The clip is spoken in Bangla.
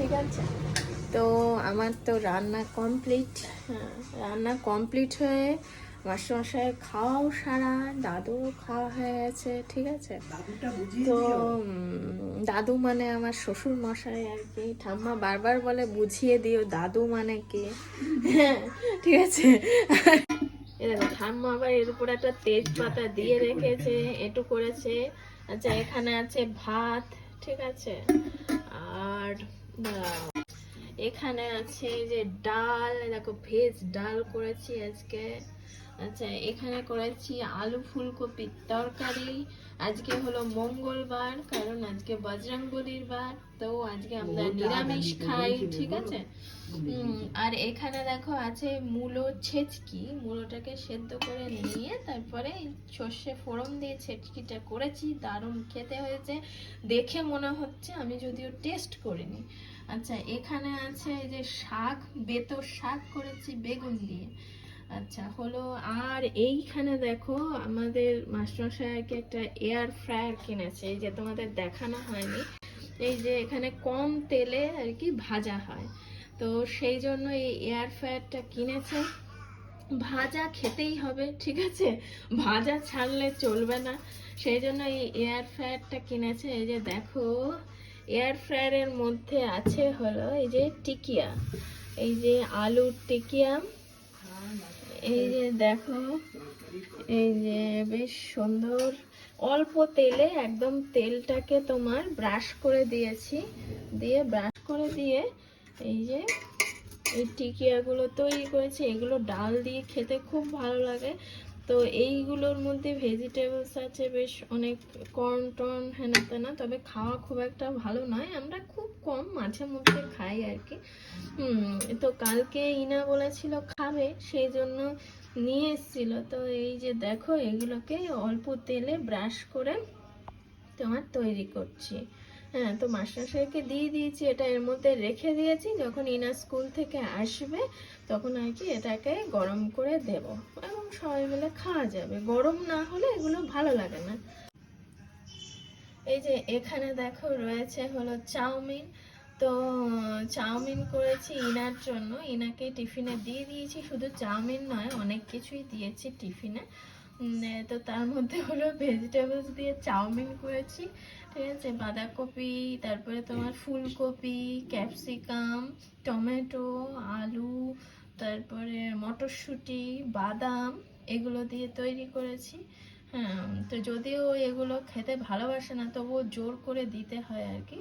ঠিক আছে। তো আমার তো রান্না কমপ্লিট, রান্না কমপ্লিট হয়ে মাস্টারমশাই খাওয়াও সারা, দাদুও খাওয়া হয়ে গেছে, ঠিক আছে। তো দাদু মানে আমার শ্বশুর মশাই আর কি। ঠাম্মা বারবার বলে বুঝিয়ে দিও দাদু মানে কে, হ্যাঁ ঠিক আছে। ঠাম্মা আবার এর উপর একটা তেজপাতা দিয়ে রেখেছে, একটু করেছে। আচ্ছা এখানে আছে ভাত, ঠিক আছে। আর এখানে আছে যে ডাল, দেখো ভেজ ডাল করেছি আজকে। আচ্ছা এখানে করেছি আলু ফুলকপির তরকারি। আজকে হলো মঙ্গলবার, কারণ আজকে বজরংবলির বার, তো আজকে আমরা নিরামিষ খাই, ঠিক আছে। আর এখানে দেখো আছে মূলো ছেচকি, মূলোটাকে সেদ্ধ করে নিয়ে তারপরে সর্ষে ফোড়ন দিয়ে ছেচকিটা করেছি, দারুণ খেতে হয়েছে। দেখে মনে হচ্ছে, আমি যদিও টেস্ট করিনি। আচ্ছা এখানে আছে এই যে শাক, বেতর শাক করেছি বেগুন দিয়ে। আচ্ছা হলো, আর এইখানে দেখো আমাদের মাস্টারমশাইকে একটা এয়ার ফ্রায়ার কিনেছে, এই যে তোমাদের দেখানো হয়নি। এই যে এখানে কম তেলে আর কি ভাজা হয়, তো সেই জন্য এই এয়ার ফ্রায়ারটা কিনেছে। ভাজা খেতেই হবে, ঠিক আছে, ভাজা ছাড়লে চলবে না, সেই জন্য এই এয়ার ফ্রায়ারটা কিনেছে। এই যে দেখো এয়ার ফ্রায়ারের মধ্যে আছে হলো এই যে টিকিয়া, এই যে আলুর টিকিয়া, এই যে দেখো, এই যে বেশ সুন্দর অল্প তেলে একদম তেলটাকে তোমার ব্রাশ করে দিয়েছি, দিয়ে ব্রাশ করে দিয়ে এই যে এই টিকিয়াগুলো তৈরি করেছি। এগুলো ডাল দিয়ে খেতে খুব ভালো লাগে। তো এইগুলোর মধ্যে ভেজিটেবলস আছে বেশ অনেক, কর্ন টর্ন হেনা তেনা, তবে খাওয়া খুব একটা ভালো নয়, আমরা খুব কম মাঝে মধ্যে খাই আর কি। তো কালকে ইনা বলেছিল খাবে, সেই জন্য নিয়ে এসেছিল। তো এই যে দেখো এগুলোকে অল্প তেলে ব্রাশ করে তোমার তৈরি করছি। হ্যাঁ, তো মাস্টারমশাইকে দিয়ে দিয়েছি, এটা এর মধ্যে রেখে দিয়েছি, যখন ইনা স্কুল থেকে আসবে তখন আর কি এটাকে গরম করে দেব এবং সবাই মিলে খাওয়া যাবে। গরম না হলে এগুলো ভালো লাগে না। এই যে এখানে দেখো রয়েছে হলো চাউমিন। তো চাউমিন করেছি ইনার জন্য, ইনাকে টিফিনে দিয়ে দিয়েছি। শুধু চাউমিন নয়, অনেক কিছুই দিয়েছি টিফিনে। তো তার মধ্যে হলো ভেজিটেবলস দিয়ে চাউমিন করেছি, ঠিক আছে। বাঁধাকপি, তারপরে তোমার ফুলকপি, ক্যাপসিকাম, টমেটো, আলু, তারপরে মটরশুঁটি, বাদাম, এগুলো দিয়ে তৈরি করেছি। হ্যাঁ, তো যদিও এগুলো খেতে ভালোবাসে না, তবুও জোর করে দিতে হয় আর কি।